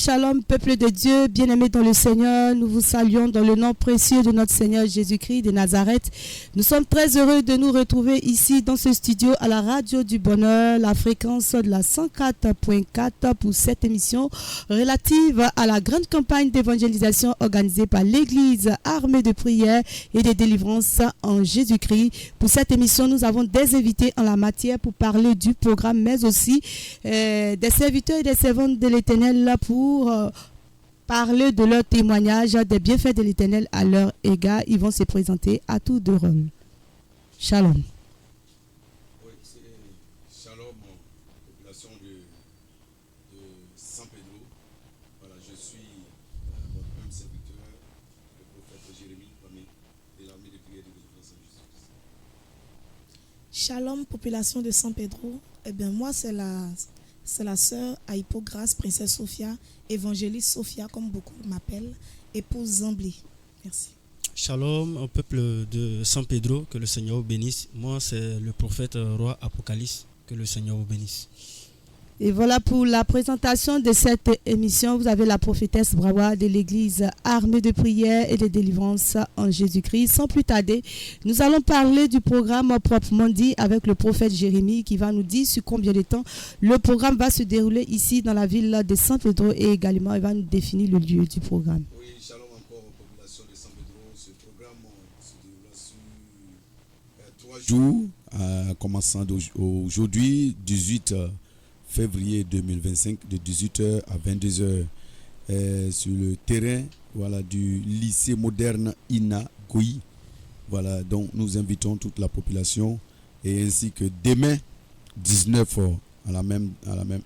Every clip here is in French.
Shalom, peuple de Dieu, bien-aimés dans le Seigneur, nous vous saluons dans le nom précieux de notre Seigneur Jésus-Christ de Nazareth. Nous sommes très heureux de nous retrouver ici dans ce studio à la Radio du Bonheur, la fréquence de la 104.4 pour cette émission relative à la grande campagne d'évangélisation organisée par l'Église armée de prière et de délivrance en Jésus-Christ. Pour cette émission, nous avons des invités en la matière pour parler du programme, mais aussi des serviteurs et des servantes de l'Éternel pour parler de leur témoignage des bienfaits de l'Éternel à leur égard. Ils vont se présenter à tour de rôle. Shalom. Oui, c'est Shalom, population de San Pedro. Voilà, je suis votre même serviteur, le prophète Jérémie, de l'armée de prière de délivrance en Jésus-Christ. Shalom, population de San Pedro. Eh bien, moi, c'est la sœur à Hippogrâce, princesse Sophia, évangéliste Sophia, comme beaucoup m'appellent, épouse Zambli. Merci. Shalom au peuple de San Pedro, que le Seigneur vous bénisse. Moi, c'est le prophète roi Apocalypse, que le Seigneur vous bénisse. Et voilà pour la présentation de cette émission. Vous avez la prophétesse Brawa de l'église armée de prière et de délivrance en Jésus-Christ. Sans plus tarder, nous allons parler du programme proprement dit avec le prophète Jérémie qui va nous dire sur combien de temps le programme va se dérouler ici dans la ville de San Pedro et également il va nous définir le lieu du programme. Oui, shalom encore aux populations de San Pedro. Ce programme se déroulera sur 3 jours, commençant aujourd'hui, 18 février 2025, de 18h à 22h sur le terrain du lycée moderne Ina Goyi. Voilà, donc nous invitons toute la population et ainsi que demain 19h à la même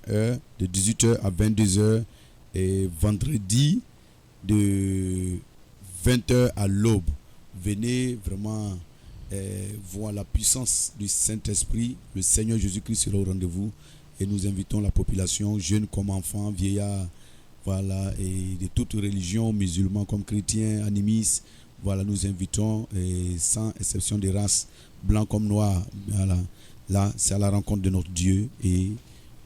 heure, de 18h à 22h et vendredi de 20h à l'aube. Venez vraiment voir la puissance du Saint-Esprit. Le Seigneur Jésus-Christ sera au rendez-vous. Et nous invitons la population, jeunes comme enfants, vieillards, et de toutes religions, musulmans comme chrétiens, animistes. Voilà, nous invitons, et sans exception des races, blancs comme noirs. Voilà. Là, c'est à la rencontre de notre Dieu. Et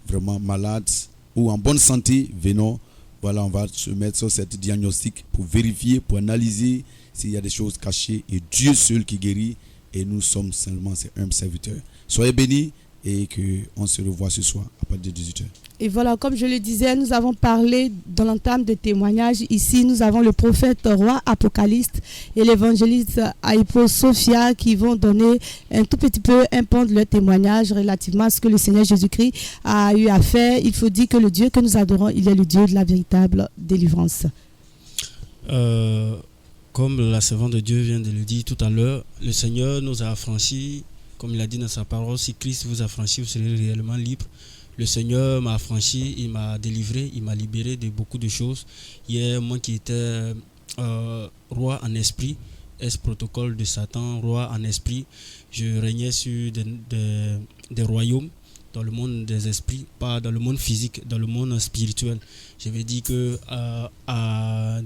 vraiment malades ou en bonne santé, venons. Voilà, on va se mettre sur cette diagnostic pour vérifier, pour analyser s'il y a des choses cachées. Et Dieu seul qui guérit. Et nous sommes seulement ses humbles serviteurs. Soyez bénis. Et qu'on se revoit ce soir à partir de 18h. Et voilà, comme je le disais, nous avons parlé dans l'entame de témoignages. Ici, nous avons le prophète roi Apocalypse et l'évangéliste Aïpo Sophia qui vont donner un tout petit peu un pan de leur témoignage relativement à ce que le Seigneur Jésus-Christ a eu à faire. Il faut dire que le Dieu que nous adorons, il est le Dieu de la véritable délivrance. Comme la servante de Dieu vient de le dire tout à l'heure, le Seigneur nous a affranchis. Comme il a dit dans sa parole, si Christ vous a franchi, vous serez réellement libre. Le Seigneur m'a affranchi, il m'a délivré, il m'a libéré de beaucoup de choses. Hier, moi qui étais roi en esprit, protocole de Satan, roi en esprit, je régnais sur des royaumes dans le monde des esprits, pas dans le monde physique, dans le monde spirituel. Je vais dire que à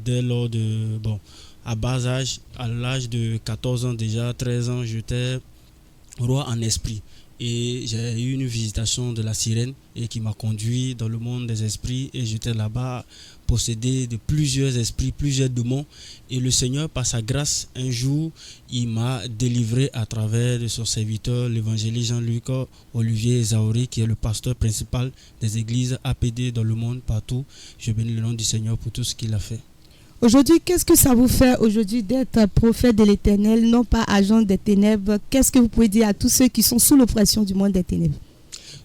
bas âge, à l'âge de 14 ans déjà, 13 ans, j'étais roi en esprit et j'ai eu une visitation de la sirène et qui m'a conduit dans le monde des esprits et j'étais là-bas possédé de plusieurs esprits, plusieurs démons et le Seigneur par sa grâce un jour il m'a délivré à travers de son serviteur l'évangéliste Jean-Luc Olivier Zaori qui est le pasteur principal des églises APD dans le monde partout. Je bénis le nom du Seigneur pour tout ce qu'il a fait. Aujourd'hui, qu'est-ce que ça vous fait aujourd'hui d'être prophète de l'Éternel, non pas agent des ténèbres? Qu'est-ce que vous pouvez dire à tous ceux qui sont sous l'oppression du monde des ténèbres?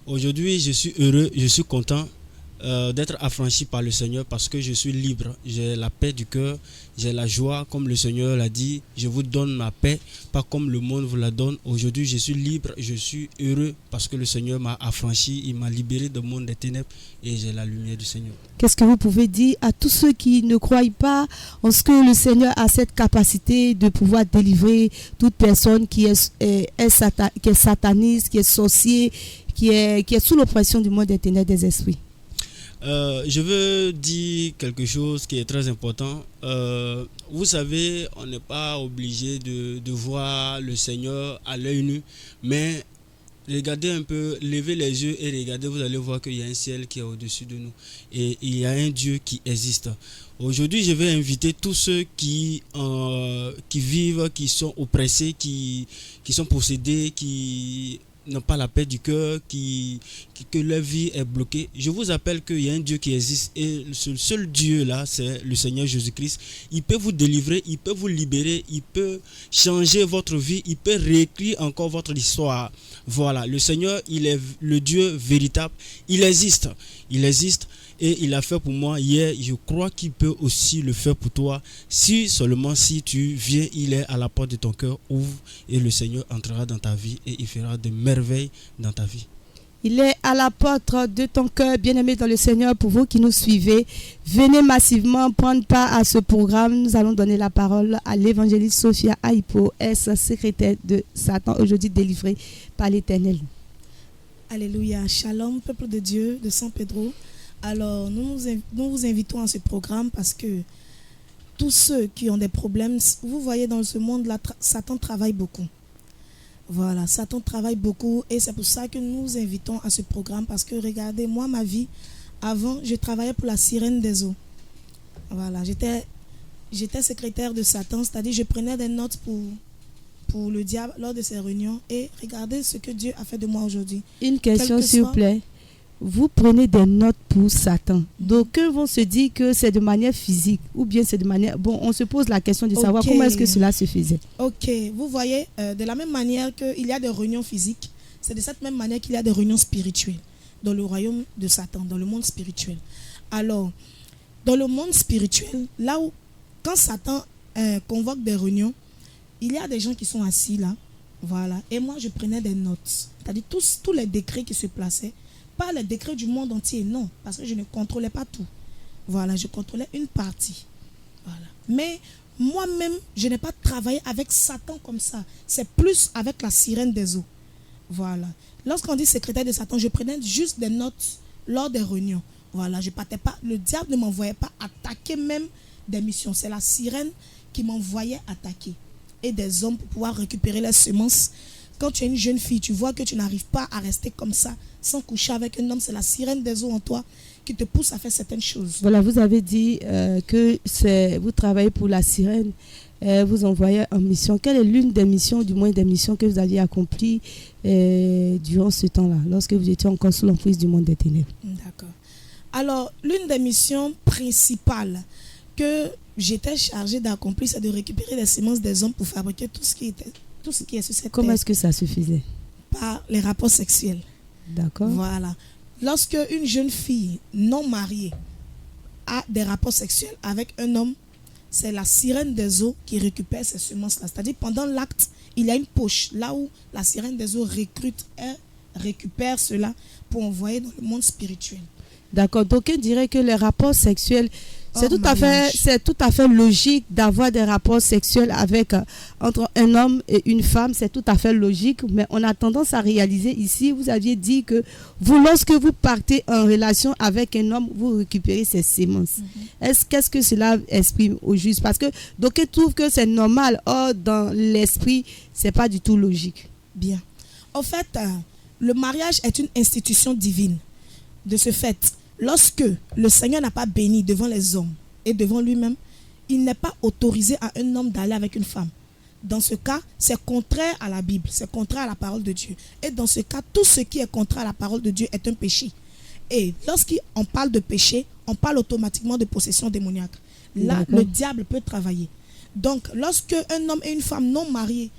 Aujourd'hui, je suis heureux, je suis content d'être affranchi par le Seigneur parce que je suis libre. J'ai la paix du cœur, j'ai la joie, comme le Seigneur l'a dit. Je vous donne ma paix, pas comme le monde vous la donne. Aujourd'hui, je suis libre, je suis heureux parce que le Seigneur m'a affranchi, il m'a libéré du monde des ténèbres et j'ai la lumière du Seigneur. Qu'est-ce que vous pouvez dire à tous ceux qui ne croient pas en ce que le Seigneur a cette capacité de pouvoir délivrer toute personne qui est sataniste, qui est sorcier, qui est sous l'oppression du monde des ténèbres des esprits? Je veux dire quelque chose qui est très important. Vous savez, on n'est pas obligé de voir le Seigneur à l'œil nu, mais regardez un peu, levez les yeux et regardez, vous allez voir qu'il y a un ciel qui est au-dessus de nous. Et il y a un Dieu qui existe. Aujourd'hui, je vais inviter tous ceux qui vivent, qui sont oppressés, qui sont possédés, qui n'ont pas la paix du cœur, que leur vie est bloquée. Je vous appelle qu'il y a un Dieu qui existe et ce seul Dieu là, c'est le Seigneur Jésus-Christ. Il peut vous délivrer, il peut vous libérer, il peut changer votre vie, il peut réécrire encore votre histoire. Voilà, le Seigneur, il est le Dieu véritable. Il existe et il a fait pour moi hier. Je crois qu'il peut aussi le faire pour toi. Si seulement si tu viens, il est à la porte de ton cœur, ouvre et le Seigneur entrera dans ta vie et il fera de merveilles dans ta vie. Il est à la porte de ton cœur, bien-aimé dans le Seigneur. Pour vous qui nous suivez, venez massivement prendre part à ce programme. Nous allons donner la parole à l'évangéliste Sophia Aipo, secrétaire de Satan, aujourd'hui délivrée par l'Éternel. Alléluia. Shalom, peuple de Dieu de San Pedro. Alors, nous vous invitons à ce programme parce que tous ceux qui ont des problèmes, vous voyez dans ce monde-là, Satan travaille beaucoup. Voilà, Satan travaille beaucoup et c'est pour ça que nous vous invitons à ce programme parce que regardez, moi, ma vie, avant, je travaillais pour la sirène des eaux. Voilà, j'étais secrétaire de Satan, c'est-à-dire je prenais des notes pour le diable lors de ces réunions et regardez ce que Dieu a fait de moi aujourd'hui. Une question, s'il vous plaît. Vous prenez des notes pour Satan. D'aucuns vont se dire que c'est de manière physique ou bien c'est de manière... Bon, on se pose la question de savoir comment est-ce que cela se faisait. Ok, vous voyez, de la même manière qu'il y a des réunions physiques, c'est de cette même manière qu'il y a des réunions spirituelles dans le royaume de Satan, dans le monde spirituel. Alors, dans le monde spirituel, là où, quand Satan convoque des réunions, il y a des gens qui sont assis là, voilà, et moi je prenais des notes, c'est-à-dire tous les décrets qui se plaçaient, pas les décrets du monde entier, non, parce que je ne contrôlais pas tout. Voilà, je contrôlais une partie. Voilà. Mais moi-même, je n'ai pas travaillé avec Satan comme ça. C'est plus avec la sirène des eaux. Voilà. Lorsqu'on dit secrétaire de Satan, je prenais juste des notes lors des réunions. Voilà, je partais pas. Le diable ne m'envoyait pas attaquer même des missions. C'est la sirène qui m'envoyait attaquer. Et des hommes pour pouvoir récupérer les semences. Quand tu es une jeune fille, tu vois que tu n'arrives pas à rester comme ça, sans coucher avec un homme. C'est la sirène des eaux en toi qui te pousse à faire certaines choses. Voilà, vous avez dit que vous travaillez pour la sirène, vous envoyez en mission. Quelle est l'une des missions, du moins des missions que vous aviez accomplies durant ce temps-là, lorsque vous étiez encore sous l'emprise du monde des ténèbres? D'accord. Alors, l'une des missions principales que j'étais chargée d'accomplir, c'est de récupérer les semences des hommes pour fabriquer tout ce qui est sur cette terre. Comment est-ce que ça se faisait? Par les rapports sexuels. D'accord. Voilà. Lorsque une jeune fille non mariée a des rapports sexuels avec un homme, c'est la sirène des eaux qui récupère ces semences-là. C'est-à-dire pendant l'acte, il y a une poche là où la sirène des eaux récupère cela pour envoyer dans le monde spirituel. D'accord. Donc, on dirait que les rapports sexuels, c'est tout à fait logique d'avoir des rapports sexuels entre un homme et une femme. C'est tout à fait logique. Mais on a tendance à réaliser ici, vous aviez dit que lorsque vous partez en relation avec un homme, vous récupérez ses semences. Qu'est-ce que cela exprime au juste? Parce que d'aucuns trouvent que c'est normal. Or, dans l'esprit, c'est pas du tout logique. Bien. En fait, le mariage est une institution divine. De ce fait, lorsque le Seigneur n'a pas béni devant les hommes et devant lui-même, il n'est pas autorisé à un homme d'aller avec une femme. Dans ce cas, c'est contraire à la Bible, c'est contraire à la parole de Dieu. Et dans ce cas, tout ce qui est contraire à la parole de Dieu est un péché. Et lorsqu'on parle de péché, on parle automatiquement de possession démoniaque. Là, le diable peut travailler. Donc, lorsque un homme et une femme non mariés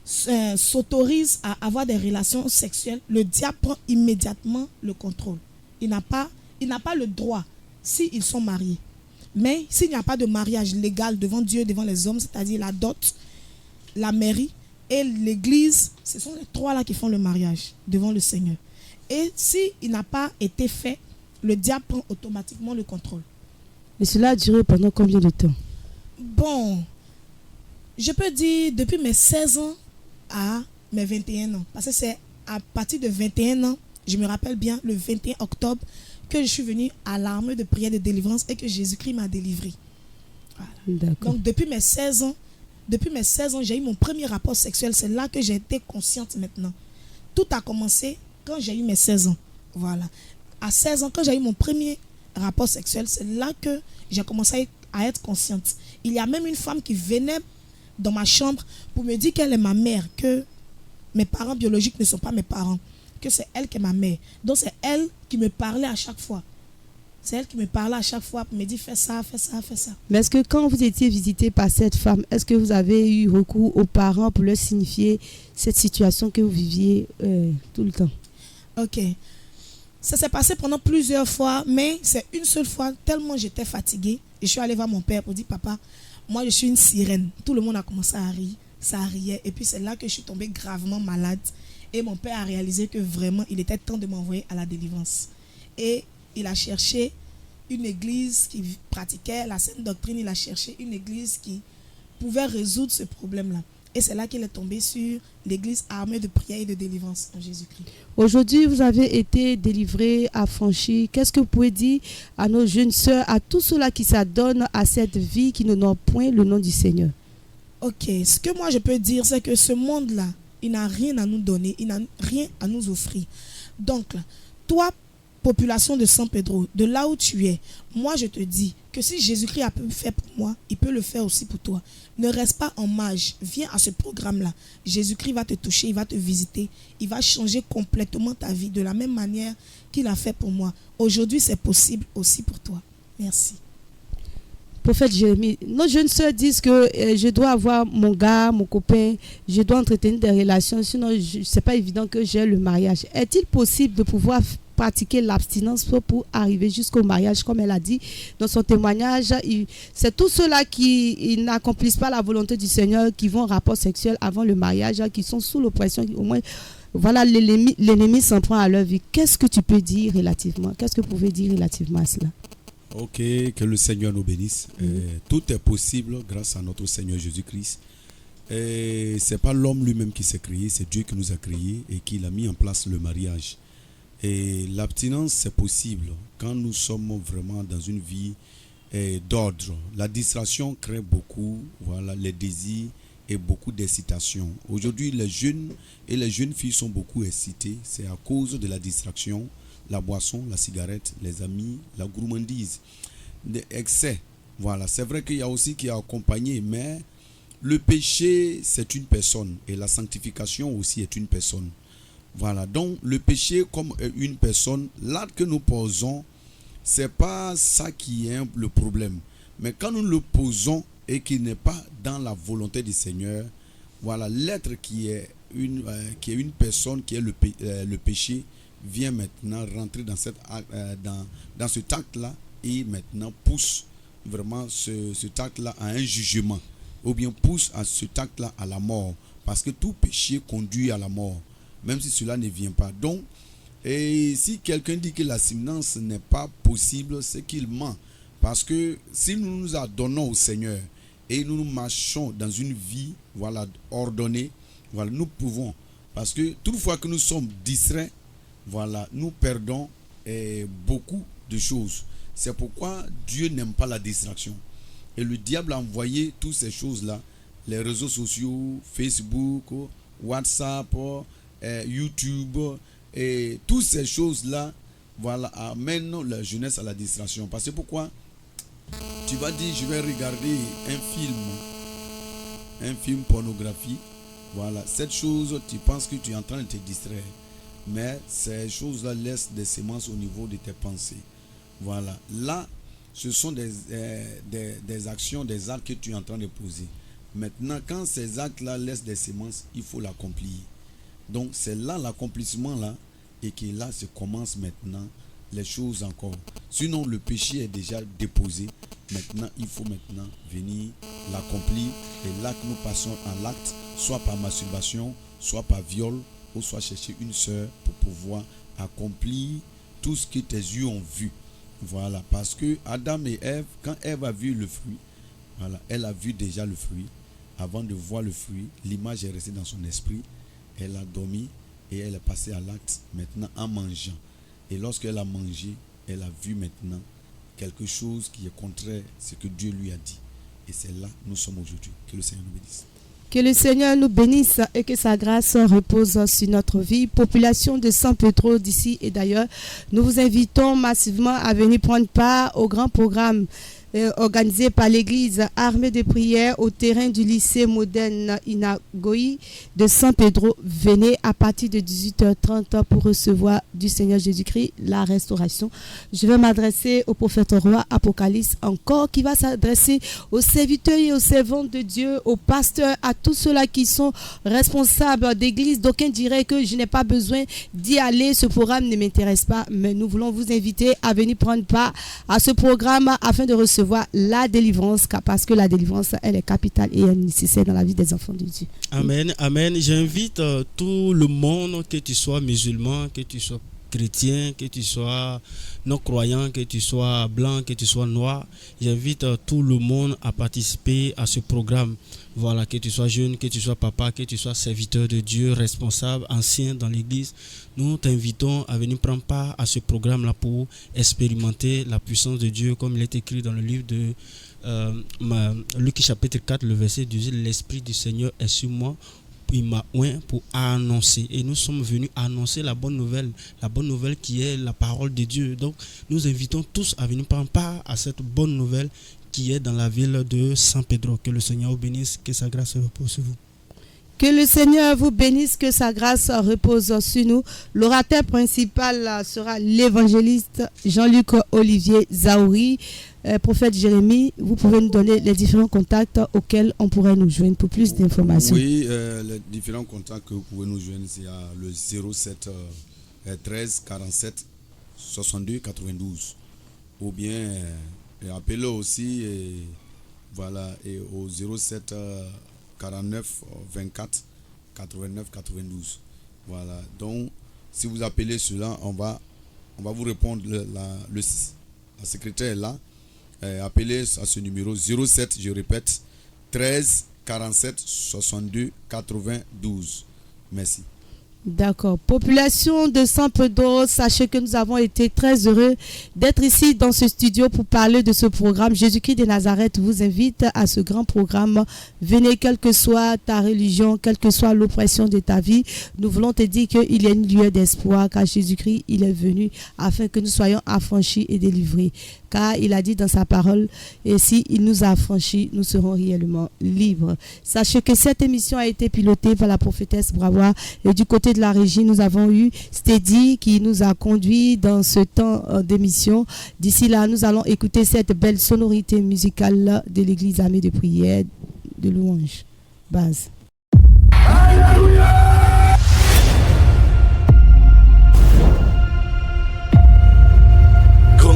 s'autorisent à avoir des relations sexuelles, le diable prend immédiatement le contrôle. Il n'a pas le droit s'ils sont mariés. Mais s'il n'y a pas de mariage légal devant Dieu, devant les hommes, c'est-à-dire la dot, la mairie et l'église, ce sont les trois là qui font le mariage devant le Seigneur. Et s'il n'a pas été fait, le diable prend automatiquement le contrôle. Et cela a duré pendant combien de temps? Bon, je peux dire depuis mes 16 ans à mes 21 ans. Parce que c'est à partir de 21 ans, je me rappelle bien, le 21 octobre, que je suis venue à l'armée de prière de délivrance et que Jésus-Christ m'a délivré. Voilà. Donc depuis mes 16 ans, j'ai eu mon premier rapport sexuel. C'est là que j'ai été consciente maintenant tout a commencé quand j'ai eu mes 16 ans. Voilà. À 16 ans, quand j'ai eu mon premier rapport sexuel, c'est là que j'ai commencé à être consciente. Il y a même une femme qui venait dans ma chambre pour me dire qu'elle est ma mère, que mes parents biologiques ne sont pas mes parents, que c'est elle qui est ma mère. Donc c'est elle qui me parlait à chaque fois. C'est elle qui me parlait à chaque fois pour me dire fais ça, fais ça, fais ça. Mais est-ce que quand vous étiez visité par cette femme, est-ce que vous avez eu recours aux parents pour leur signifier cette situation que vous viviez tout le temps? Ok. Ça s'est passé pendant plusieurs fois, mais c'est une seule fois, tellement j'étais fatiguée. Et je suis allée voir mon père pour dire, papa, moi je suis une sirène. Tout le monde a commencé à rire, ça riait. Et puis c'est là que je suis tombée gravement malade. Et mon père a réalisé que vraiment, il était temps de m'envoyer à la délivrance. Et il a cherché une église qui pratiquait la sainte doctrine. Il a cherché une église qui pouvait résoudre ce problème-là. Et c'est là qu'il est tombé sur l'église armée de prière et de délivrance en Jésus-Christ. Aujourd'hui, vous avez été délivré, affranchi. Qu'est-ce que vous pouvez dire à nos jeunes sœurs, à tous ceux-là qui s'adonnent à cette vie, qui ne n'ont point le nom du Seigneur? Ok, ce que moi je peux dire, c'est que ce monde-là, il n'a rien à nous donner, il n'a rien à nous offrir. Donc, là, toi, population de San Pedro, de là où tu es, moi je te dis que si Jésus-Christ a pu le faire pour moi, il peut le faire aussi pour toi. Ne reste pas en marge, viens à ce programme-là. Jésus-Christ va te toucher, il va te visiter, il va changer complètement ta vie de la même manière qu'il a fait pour moi. Aujourd'hui, c'est possible aussi pour toi. Merci. Prophète Jérémie, nos jeunes sœurs disent que je dois avoir mon gars, mon copain, je dois entretenir des relations, sinon ce n'est pas évident que j'ai le mariage. Est-il possible de pouvoir pratiquer l'abstinence pour arriver jusqu'au mariage, comme elle a dit dans son témoignage? C'est tous ceux-là qui n'accomplissent pas la volonté du Seigneur, qui vont en rapport sexuel avant le mariage, qui sont sous l'oppression, au moins, voilà, l'ennemi s'en prend à leur vie. Qu'est-ce que tu peux dire relativement? Qu'est-ce que vous pouvez dire relativement à cela? Ok, que le Seigneur nous bénisse. Tout est possible grâce à notre Seigneur Jésus-Christ. Et c'est pas l'homme lui-même qui s'est créé, c'est Dieu qui nous a créés et qui a mis en place le mariage. Et l'abstinence, c'est possible quand nous sommes vraiment dans une vie d'ordre. La distraction crée beaucoup, voilà, les désirs et beaucoup d'excitation. Aujourd'hui, les jeunes et les jeunes filles sont beaucoup excités. C'est à cause de la distraction, la boisson, la cigarette, les amis, la gourmandise, l'excès. Voilà, c'est vrai qu'il y a aussi qui est accompagné, mais le péché, c'est une personne et la sanctification aussi est une personne. Voilà, donc le péché comme une personne, l'acte que nous posons, c'est pas ça qui est le problème. Mais quand nous le posons et qu'il n'est pas dans la volonté du Seigneur, voilà, l'être qui est une personne, qui est le péché, vient maintenant rentrer dans cet acte-là et maintenant pousse vraiment cet acte-là à un jugement ou bien pousse à cet acte-là à la mort, parce que tout péché conduit à la mort, même si cela ne vient pas. Donc, et si quelqu'un dit que l'abstinence n'est pas possible, c'est qu'il ment, parce que si nous nous adonnons au Seigneur et nous marchons dans une vie, voilà, ordonnée, voilà, nous pouvons, parce que toutefois que nous sommes distraits, voilà, nous perdons beaucoup de choses. C'est pourquoi Dieu n'aime pas la distraction. Et le diable a envoyé toutes ces choses-là, les réseaux sociaux, Facebook, WhatsApp, YouTube, et toutes ces choses-là, voilà, amènent la jeunesse à la distraction. Parce que pourquoi? Tu vas dire, je vais regarder un film pornographique. Voilà, cette chose, tu penses que tu es en train de te distraire. Mais ces choses-là laissent des semences au niveau de tes pensées. Voilà. Là, ce sont des actions, des actes que tu es en train de poser. Maintenant, quand ces actes-là laissent des semences, il faut l'accomplir. Donc, c'est là l'accomplissement, là, et que là se commencent maintenant les choses encore. Sinon, le péché est déjà déposé. Maintenant, il faut maintenant venir l'accomplir. Et là que nous passons à l'acte, soit par masturbation, soit par viol, ou soit chercher une sœur pour pouvoir accomplir tout ce que tes yeux ont vu. Voilà, parce que Adam et Ève, quand Ève a vu le fruit, voilà, elle a vu déjà le fruit. Avant de voir le fruit, l'image est restée dans son esprit. Elle a dormi et elle est passée à l'acte maintenant en mangeant. Et lorsqu'elle a mangé, elle a vu maintenant quelque chose qui est contraire à ce que Dieu lui a dit. Et c'est là que nous sommes aujourd'hui. Que le Seigneur nous bénisse. Que le Seigneur nous bénisse et que sa grâce repose sur notre vie. Population de San Pedro d'ici et d'ailleurs, nous vous invitons massivement à venir prendre part au grand programme organisé par l'église Armée de prière au terrain du lycée moderne Inagoi de San Pedro. Venez à partir de 18h30 pour recevoir du Seigneur Jésus-Christ la restauration. Je vais m'adresser au prophète roi Apocalypse encore, qui va s'adresser aux serviteurs et aux servantes de Dieu, aux pasteurs, à tous ceux-là qui sont responsables d'église. D'aucuns diraient que je n'ai pas besoin d'y aller, ce programme ne m'intéresse pas, mais nous voulons vous inviter à venir prendre part à ce programme afin de recevoir la délivrance, parce que la délivrance, elle est capitale et elle est nécessaire dans la vie des enfants de Dieu. Amen, amen. J'invite tout le monde, que tu sois musulman, que tu sois chrétien, que tu sois non-croyant, que tu sois blanc, que tu sois noir. J'invite tout le monde à participer à ce programme. Voilà, que tu sois jeune, que tu sois papa, que tu sois serviteur de Dieu, responsable, ancien dans l'église. Nous t'invitons à venir prendre part à ce programme-là pour expérimenter la puissance de Dieu, comme il est écrit dans le livre de Luc chapitre 4, le verset 18. L'Esprit du Seigneur est sur moi. Il m'a oint pour annoncer, et nous sommes venus annoncer la bonne nouvelle qui est la parole de Dieu. Donc nous invitons tous à venir prendre part à cette bonne nouvelle qui est dans la ville de San Pedro. Que le Seigneur vous bénisse, que sa grâce repose sur vous. Que le Seigneur vous bénisse, que sa grâce repose sur nous. L'orateur principal sera l'évangéliste Jean-Luc Olivier Zaouri. Prophète Jérémie, vous pouvez nous donner les différents contacts auxquels on pourrait nous joindre pour plus d'informations. Oui, les différents contacts que vous pouvez nous joindre, c'est le 07 13 47 62 92. Ou bien appelez aussi et au 07 49 24 89 92. Voilà. Donc, si vous appelez cela, on va vous répondre. La secrétaire est là. Appelez à ce numéro 07, je répète, 13 47 62 92. Merci. D'accord. Population de San Pedro, sachez que nous avons été très heureux d'être ici dans ce studio pour parler de ce programme. Jésus-Christ de Nazareth vous invite à ce grand programme. Venez, quelle que soit ta religion, quelle que soit l'oppression de ta vie. Nous voulons te dire qu'il y a une lueur d'espoir, car Jésus-Christ, il est venu afin que nous soyons affranchis et délivrés. Car il a dit dans sa parole, et si il nous a affranchis, nous serons réellement libres. Sachez que cette émission a été pilotée par la prophétesse Bravois, et du côté de la régie, nous avons eu Steady qui nous a conduit dans ce temps d'émission. D'ici là, nous allons écouter cette belle sonorité musicale de l'église Armée de prière de louange. Base. Alléluia!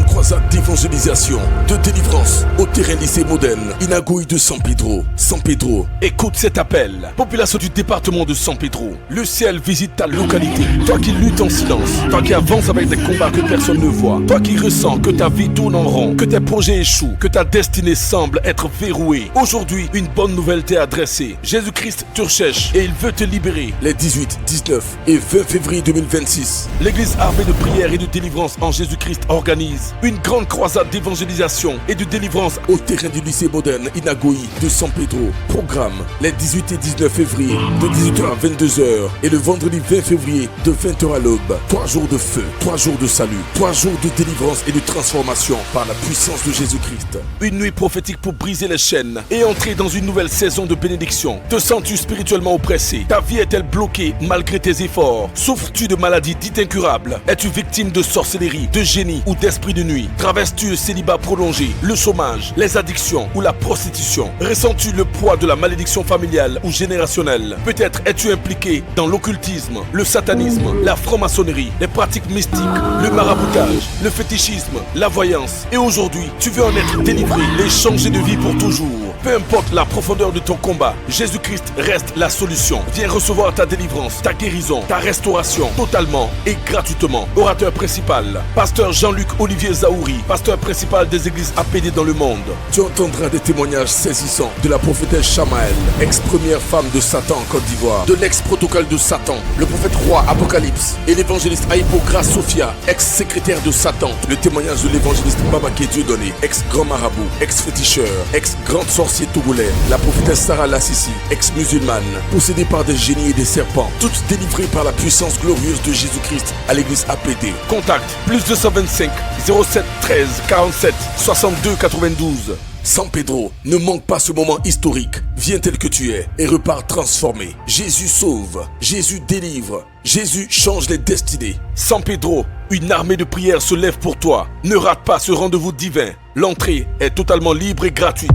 Croisade d'évangélisation, de délivrance au terrain lycée moderne Inagoi de San Pedro. San Pedro, écoute cet appel. Population du département de San Pedro, le ciel visite ta localité. Toi qui luttes en silence, toi qui avances avec des combats que personne ne voit, toi qui ressens que ta vie tourne en rond, que tes projets échouent, que ta destinée semble être verrouillée. Aujourd'hui, une bonne nouvelle t'est adressée. Jésus-Christ te recherche et il veut te libérer. Les 18, 19 et 20 février 2026, l'église Armée de prière et de délivrance en Jésus-Christ organise une grande croisade d'évangélisation et de délivrance au terrain du lycée moderne Inagoi de San Pedro. Programme les 18 et 19 février de 18h à 22h et le vendredi 20 février de 20h à l'aube. 3 jours de feu, 3 jours de salut, 3 jours de délivrance et de transformation par la puissance de Jésus-Christ. Une nuit prophétique pour briser les chaînes et entrer dans une nouvelle saison de bénédiction. Te sens-tu spirituellement oppressé? Ta vie est-elle bloquée malgré tes efforts? Souffres-tu de maladies dites incurables? Es-tu victime de sorcellerie, de génie ou d'esprit de nuit? Traverses-tu le célibat prolongé, le chômage, les addictions ou la prostitution? Ressens-tu le poids de la malédiction familiale ou générationnelle? Peut-être es-tu impliqué dans l'occultisme, le satanisme, la franc-maçonnerie, les pratiques mystiques, le maraboutage, le fétichisme, la voyance. Et aujourd'hui, tu veux en être délivré et changer de vie pour toujours. Peu importe la profondeur de ton combat, Jésus-Christ reste la solution. Viens recevoir ta délivrance, ta guérison, ta restauration, totalement et gratuitement. Orateur principal, pasteur Jean-Luc Olivier Zaouri. Zaouri, pasteur principal des églises APD dans le monde. Tu entendras des témoignages saisissants de la prophétesse Chamaël, ex-première femme de Satan en Côte d'Ivoire, de l'ex-protocole de Satan, le prophète roi Apocalypse et l'évangéliste Aïpo Grace Sophia, ex-secrétaire de Satan, le témoignage de l'évangéliste Babaké Dieudonné, ex-grand marabout, ex-féticheur, ex-grande sorcier togolais, la prophétesse Sarah Lassisi, ex-musulmane, possédée par des génies et des serpents, toutes délivrées par la puissance glorieuse de Jésus-Christ à l'église APD. Contact plus 225 07 13 47 62 92. San Pedro, ne manque pas ce moment historique. Viens tel que tu es et repars transformé. Jésus sauve, Jésus délivre, Jésus change les destinées. San Pedro, une armée de prières se lève pour toi. Ne rate pas ce rendez-vous divin. L'entrée est totalement libre et gratuite.